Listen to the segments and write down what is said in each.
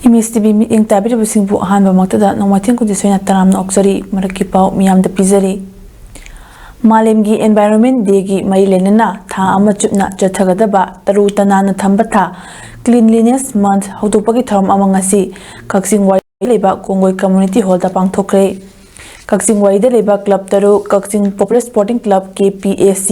MSTV meeting tabirabusingbu ahanba maktada nomathing kudiswena taramna oksari maraki pau miyamda pizari Malemgi Environment Day gi mai lenana tha ama chupna chathagadaba taru tanana thamba tha Cleanliness Month hodopagi tharam ama ngasi Kaksingwai leba Kongoi Community Hall da pangthokre Kaksingwai da leba club taru Kaksing Popular Sporting Club KPAC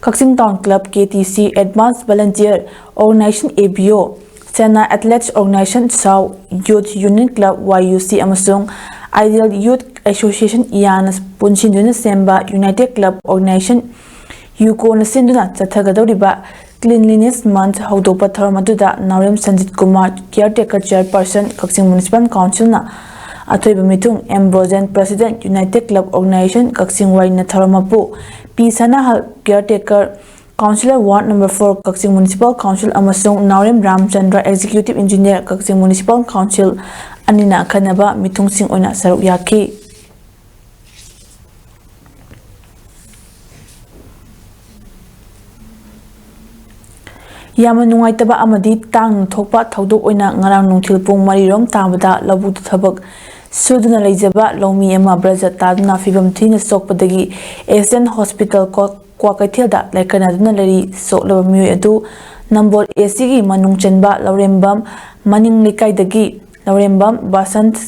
Kaksing Town Club KTC Advanced Volunteer Organization ABO Sena Athletes Organization South Youth Union Club YUC amasung Ideal Youth Association Yanas Punshinduna Semba United Club Organization Yuko Nasinduna Chathagadoriba Cleanliness Month Haudopa Tharamaduda Naurem Sanjit Kumar Caretaker Chairperson Kaksing Municipal Council na Athoiba Mitung Ambrosen President United Club Organization Kaksing Waina Tharamapu P Sanahal Caretaker Councillor Ward Number 4 Kaksing Municipal Council amasung Naurem Ramchandra Executive Engineer Kaksing Municipal Council Anina Kanaba Mitungsing Oina Saruk Yaki Yama nungaitaba amadi tang thokpa thaudok oina ngarang nungthil pung marirom tabada labutu thabak suduna leijaba lomi ema braja taduna fibam thina sokpadagi Asian Hospital Kwakaithilda laikanaduna leri soklaba mioi adu Nambol AC gi manung chenba Laurembam maning likaidagi Laurembam Basant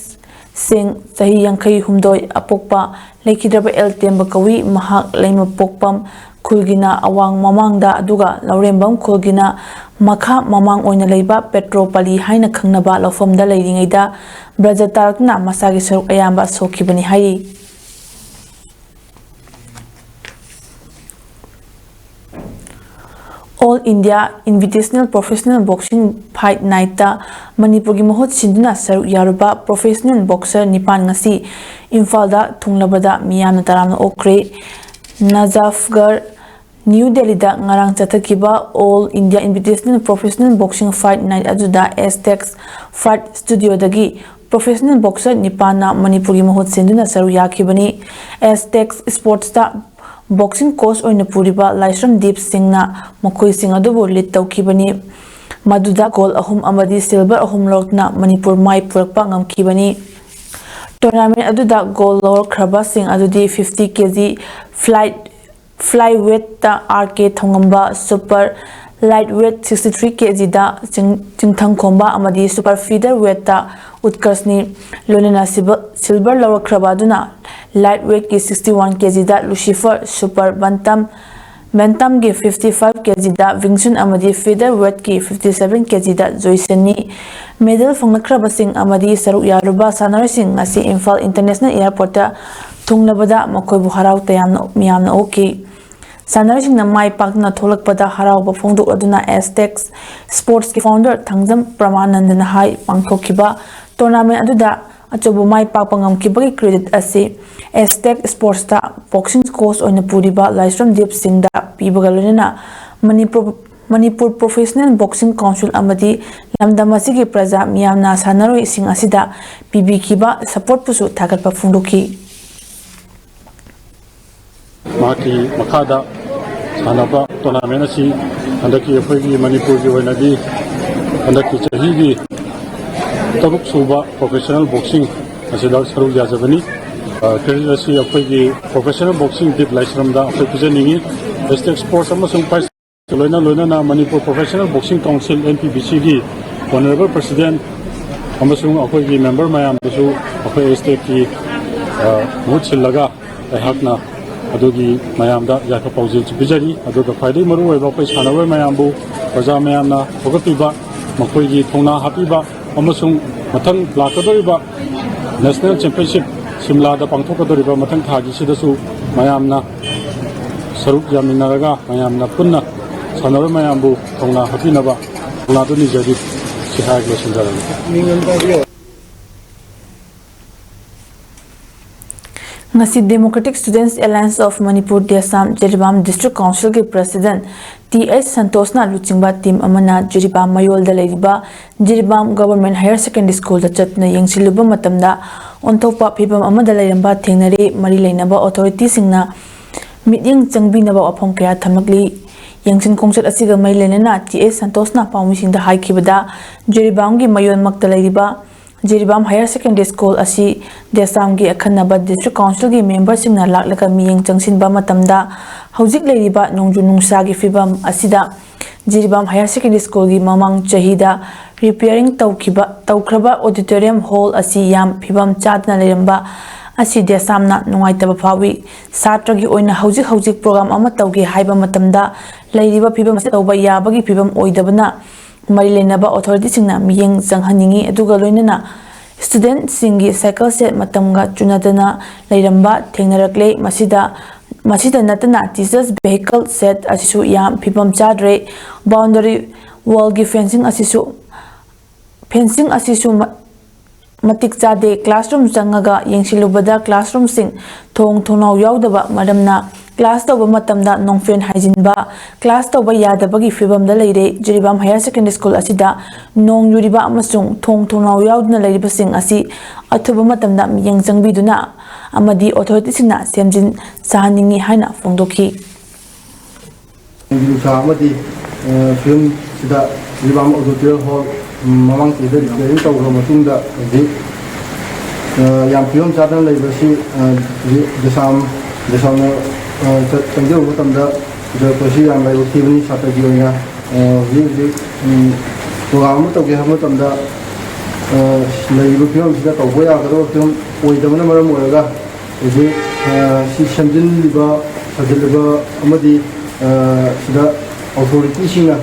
Singh sahi yangkai humdoi apokpa leikidraba el temba kawi mahak leima pokpam Kulgina awang mamangda aduga Laurembam Kulgina makha mamang oina leiba Petropali haina khangnaba lofamda leiringaida braja tarakna masagi saruk ayamba sokhibani hai All India Invitational Professional Boxing Fight Night ta Manipur gi mahut sinduna saruk yaruba professional boxer nipan ngasi Imphal da thunglabada miyamna taramna okre Najafgarh New Delhi da ngarang chathakiba All India Invitational Professional Boxing Fight Night ajuda Aztecs Fight Studio dagi professional boxer nipana Manipur gi mahut sinduna saruk yakibani Aztecs Sports ta Boxing coach oina puriba Laisram Deep Singh na makoi sing adubu lit tawkibani maduda gold ahum amadi silver ahum lokna Manipur mai purakpa ngamkibani tournament aduda gold lower khraba sing adudi 50 kg flyweight ta RK thongamba super lightweight 63 kg da chingthang khomba amadi super featherweight ta Utkarsni Lonena silver lower khraba duna lightweight ki 61 kg da Lucifer super bantam gi 55 kg da Vingsun amadi featherweight ki 57 kg da Joyseni medal phongnakhraba sing amadi saruk yaruba sanar sing ngasi Imphal International Airport ta thunglabada makoi bu harau tayamna miyamna oki sanar sing na mai pakna tholakpada harau ba phongdok aduna Aztecs Sports ki founder Thangjam Pramanandana hai pangthokiba tournament aduda achobu mai pakpangam kibagi credit ase Aztec Sports ta boxing coach oina puriba Laisram Deep Singh da pibagalena Manipur Professional Boxing Council amadi lamdamasigi praja miyamna sanaroi sing asida pibikiba support pusu thagatpa phungdoki Maki makada sanaba tournament asi andaki aphoi Manipur gi oinadi andaki chahi gi tabuk suba professional boxing asidal saruk yajabani credit asi aphoi professional boxing dip Laisram da aphoi pijaningi Aztecs Sports amasung prize loina na Manipur Professional Boxing Council NPBC gi honorable president amasung aphoi member mayam dasu aphoi Aztecs ki mut sillaga hakna adugi mayamda yakha paujil bijari aduga faidai maru oiba pai sanawai mayambu praja mayamna hogatiba makoi gi thongna hapiba amasung mathang lakadoriba national championship Simla da pangthokadoriba mathang thagi sidasu mayamna saruk yaminaraga mayamna punna sanawai mayambu thongna hapinaba laduni jadi sihag lesinjara Ngasi Democratic Students Alliance of Manipur Desam Jiribam District Council ke President T.S. Santosna luchingba team amana Jiribam mayol da leiba Jiribam Government Higher Secondary School da chatna yengsiluba matamda ontopa phibam amada leiramba thengnare mari leinaba authority singna meeting changbinaba aphong kya thamakli ꯌꯦꯡꯁꯤꯟ ꯈꯣꯡꯆꯠ ꯑꯁꯤꯒ ꯃꯔꯤ ꯂꯩꯅꯅ ꯇꯤ.ꯑꯦꯁ. ꯁꯟꯇꯣꯁꯅ ꯄꯥꯎꯃꯤꯁꯤꯡꯗ ꯍꯥꯏꯈꯤꯕꯗ ꯖꯤꯔꯤꯕꯥꯝꯒꯤ ꯃꯌꯣꯟꯃꯛꯇ ꯂꯩꯔꯤꯕ Jiribam higher secondary school ꯑꯁꯤ ꯗꯦꯁꯥꯝꯒꯤ ꯑꯈꯟꯅꯕ district ꯀꯥꯎꯟꯁꯤꯜꯒꯤ ꯃꯦꯝꯕꯔꯁꯤꯡꯅ ꯂꯥꯛꯂꯒ ꯃꯤꯠꯌꯦꯡ ꯆꯪꯁꯤꯟꯕ ꯃꯇꯝꯗ ꯍꯧꯖꯤꯛ ꯂꯩꯔꯤꯕ ꯅꯣꯡꯖꯨ ꯅꯨꯡꯁꯥꯒꯤ ꯐꯤꯚꯝ ꯑꯁꯤꯗ ꯖꯤꯔꯤꯕꯥꯝ ꯍꯥꯌꯔ ꯁꯦꯀꯦꯟꯗꯔꯤ ꯁ꯭ꯀꯨꯜꯒꯤ ꯃꯃꯥꯡ ꯆꯍꯤꯗ ꯔꯤꯄꯦꯌꯔꯤꯡ ꯇꯧꯈ꯭ꯔꯕ ꯑꯣꯗꯤꯇꯣꯔꯤꯌꯝ ꯍꯣꯜ ꯑꯁꯤ ꯌꯥꯝ ꯐꯤꯚꯝ ꯆꯥꯗꯅ ꯂꯩꯔꯝꯕ ꯑꯁꯤ ꯗꯦꯁꯥꯝꯅ ꯅꯨꯡꯉꯥꯏꯇꯕ ꯐꯥꯎꯏ꯫ ꯁꯥꯇ꯭ꯔꯒꯤ ꯑꯣꯏꯅ ꯍꯧꯖꯤꯛ ꯄ꯭ꯔꯣꯒ꯭ꯔꯥꯝ ꯑꯃ ꯇꯧꯒꯦ ꯍꯥꯏꯕ ꯃꯇꯝꯗ ꯂꯩꯔꯤꯕ ꯐꯤꯚꯝ ꯑꯁꯤ ꯇꯧꯕ ꯌꯥꯕꯒꯤ ꯐꯤꯚꯝ ꯑꯣꯏꯗꯕꯅ ꯃꯔꯤ ꯂꯩꯅꯕ ꯑꯣꯊꯣꯔꯤꯇꯤꯁꯤꯡꯅ ꯃꯤꯠꯌꯦꯡ ꯆꯪꯍꯟꯅꯤꯡꯏ ꯑꯗꯨꯒ ꯂꯣꯏꯅꯅ ꯁ꯭ꯇꯨꯗꯦꯟꯠꯁꯤꯡꯒꯤ ꯁꯥꯏꯀꯜ ꯁꯦꯠ ꯃꯇꯝꯒ ꯆꯨꯅꯗꯅ ꯂꯩꯔꯝꯕ ꯊꯦꯡꯅꯔꯛꯂꯦ꯫ ꯃꯁꯤꯗ ꯅꯠꯇꯅ ꯇꯤꯆꯔꯁ ꯚꯦꯍꯤꯀꯜ ꯁꯦꯠ ꯑꯁꯤꯁꯨ ꯌꯥꯝ ꯐꯤꯚꯝ ꯆꯥꯗ꯭ꯔꯦ꯫ ꯕꯥꯎꯟꯗꯔꯤ ꯋꯥꯜꯒꯤ ꯐꯦꯟꯁꯤꯡ ꯑꯁꯤꯁꯨ ꯃꯇꯤꯛ ꯆꯥꯗꯦ꯫ ꯀ꯭ꯂꯥꯁꯔꯨꯝ ꯆꯪꯉꯒ ꯌꯦꯡꯁꯤꯜꯂꯨꯕꯗ ꯀ꯭ꯂꯥꯁꯔꯨꯝꯁꯤꯡ ꯊꯣꯡ ꯊꯣꯡꯅꯥꯎ ꯌꯥꯎꯗꯕ ꯃꯔꯝꯅ ꯀ꯭ꯂꯥꯁ ꯇꯧꯕ ꯃꯇꯝꯗ ꯅꯣꯡꯐꯦꯟ ꯍꯥꯏꯖꯤꯟꯕ, ꯀ꯭ꯂꯥꯁ ꯇꯧꯕ ꯌꯥꯗꯕꯒꯤ ꯐꯤꯚꯝꯗ ꯂꯩꯔꯦ꯫ ꯖꯤꯔꯤꯕꯥꯝ ꯍꯥꯌꯔ ꯁꯦꯀꯦꯟꯗꯔꯤ ꯁ꯭ꯀꯨꯜ ꯑꯁꯤꯗ ꯅꯣꯡ ꯌꯨꯔꯤꯕ ꯑꯃꯁꯨꯡ ꯊꯣꯡ ꯊꯣꯡꯅꯥꯎ ꯌꯥꯎꯗꯅ ꯂꯩꯔꯤꯕꯁꯤꯡ ꯑꯁꯤ ꯑꯊꯨꯕ ꯃꯇꯝꯗ ꯃꯤꯠꯌꯦꯡ ꯆꯪꯕꯤꯗꯨꯅ ꯑꯃꯗꯤ ꯑꯣꯊꯣꯔꯤꯇꯤꯁꯤꯡꯅ ꯁꯦꯝꯖꯤꯟ ꯁꯥꯍꯟꯅꯤꯡꯏ ꯍꯥꯏꯅ ꯐꯣꯡꯗꯣꯛꯈꯤ꯫ ꯐꯤꯂꯝꯁꯤꯗ ꯖꯤꯔꯤꯕꯥꯝ ꯑꯣꯗꯤꯇꯣꯔꯤꯌꯝ ꯍꯣꯜ ꯃꯃꯥꯡ ꯆꯍꯤꯗ ꯔꯤꯄꯦꯌꯔꯤꯡ ꯇꯧꯈ꯭ꯔꯕ ꯃꯇꯨꯡꯗ ꯍꯧꯖꯤꯛ ꯌꯥꯝ ꯐꯤꯕꯝ ꯆꯥꯗꯅ ꯂꯩꯕꯁꯤ ꯗꯦꯁꯥꯝꯅ ꯆꯪꯖꯔꯨꯕ ꯃꯇꯝꯗ ꯎꯖꯔꯛꯄꯁꯤ ꯌꯥꯝ ꯂꯥꯏꯕꯛ ꯊꯤꯕꯅꯤ꯫ ꯁꯥꯇ꯭ꯔꯒꯤ ꯑꯣꯏꯅ ꯍꯧꯖꯤꯛ ꯄ꯭ꯔꯣꯒ꯭ꯔꯥꯝ ꯑꯃ ꯇꯧꯒꯦ ꯍꯥꯏꯕ ꯃꯇꯝꯗ ꯂꯩꯔꯤꯕ ꯐꯤꯕꯝꯁꯤꯗ ꯇꯧꯕ ꯌꯥꯒꯗꯕ ꯐꯤꯕꯝ ꯑꯣꯏꯗꯕꯅ ꯃꯔꯝ ꯑꯣꯏꯔꯒ ꯍꯧꯖꯤꯛ ꯁꯤ ꯁꯦꯝꯖꯤꯜꯂꯤꯕ ꯁꯥꯖꯤꯜꯂꯤꯕ ꯑꯃꯗꯤ ꯁꯤꯗ ꯑꯣꯊꯣꯔꯤꯇꯤꯁꯤꯡꯅ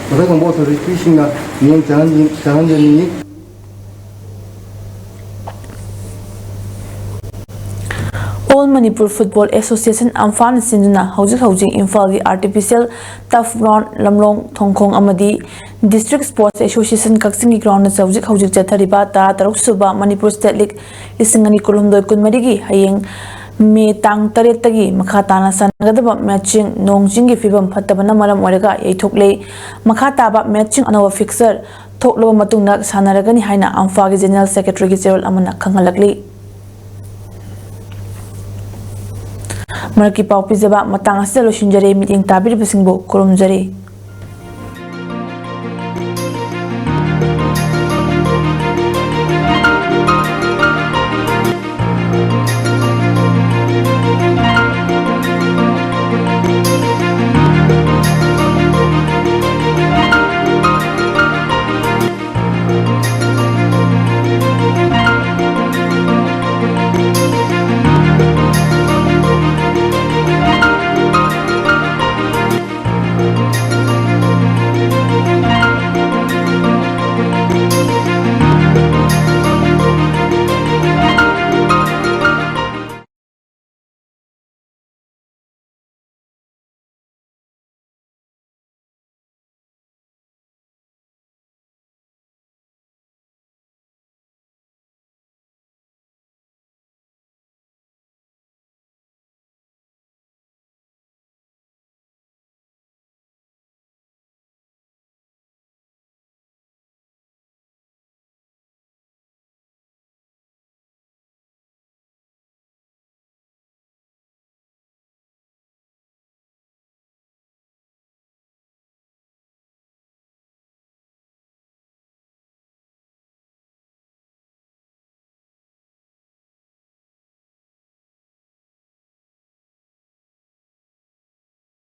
ꯃꯊꯛ ꯊꯣꯡꯕ ꯑꯣꯊꯣꯔꯤꯇꯤꯁꯤꯡꯅ ꯃꯤꯠꯌꯦꯡ ꯆꯪꯍꯟꯖꯅꯤꯡꯏ꯫ ꯑꯣꯜ ꯃꯅꯤꯄꯨꯔ ꯐꯨꯠꯕꯣꯜ ꯑꯦꯁꯣꯁꯤꯌꯦꯁꯟ ꯑꯝꯐꯥꯟꯅ ꯁꯤꯟꯗꯨꯅ ꯍꯧꯖꯤꯛ ꯏꯝꯐꯥꯜꯒꯤ ꯑꯥꯔꯇꯤꯐꯤꯁꯤꯌꯦꯜ ꯇꯔꯐ ꯒ꯭ꯔꯥꯎꯟ, ꯂꯝꯂꯣꯡ ꯊꯣꯡꯈꯣꯡ ꯑꯃꯗꯤ ꯗꯤꯁꯇ꯭ꯔꯤꯛ ꯁ꯭ꯄꯣꯔꯠꯁ ꯑꯦꯁꯣꯁꯤꯌꯦꯁꯟ ꯀꯛꯆꯤꯡꯒꯤ ꯒ꯭ꯔꯥꯎꯟꯗ ꯍꯧꯖꯤꯛ ꯆꯠꯊꯔꯤꯕ 13ꯁꯨꯕ ꯃꯅꯤꯄꯨꯔ ꯁ꯭ꯇꯦꯠ ꯂꯤꯒ 2019-23ꯒꯤ ꯍꯌꯦꯡ ꯃꯦ ꯇꯥꯡ 8ꯇꯒꯤ ꯃꯈꯥ ꯇꯥꯅ ꯁꯥꯟꯅꯒꯗꯕ ꯃꯦꯆꯁꯤꯡ ꯅꯣꯡ-ꯆꯤꯡꯒꯤ ꯐꯤꯚꯝ ꯐꯠꯇꯕꯅ ꯃꯔꯝ ꯑꯣꯏꯔꯒ ꯌꯩꯊꯣꯛꯂꯦ꯫ ꯃꯈꯥ ꯇꯥꯕ ꯃꯦꯆꯁꯤꯡ ꯑꯅꯧꯕ ꯐꯤꯛꯆꯔ ꯊꯣꯛꯂꯕ ꯃꯇꯨꯡꯗ ꯁꯥꯟꯅꯔꯒꯅꯤ ꯍꯥꯏꯅ ꯑꯝꯐꯥꯒꯤ ꯖꯦꯅꯔꯦꯜ ꯁꯦꯀ꯭ꯔꯦꯇꯔꯤꯒꯤ ꯆꯦꯔꯣꯜ ꯑꯃꯅ ꯈꯪꯍꯜꯂꯛꯂꯤ꯫ ꯃꯔꯛꯀꯤ ꯄꯥꯎ ꯄꯤꯖꯕ ꯃꯇꯥꯡ ꯑꯁꯤꯗ ꯂꯣꯏꯁꯤꯟꯖꯔꯦ꯫ ꯃꯤꯠꯌꯦꯡ ꯇꯥꯕꯤꯔꯤꯕꯁꯤꯡꯕꯨ ꯈꯨꯔꯨꯝꯖꯔꯤ꯫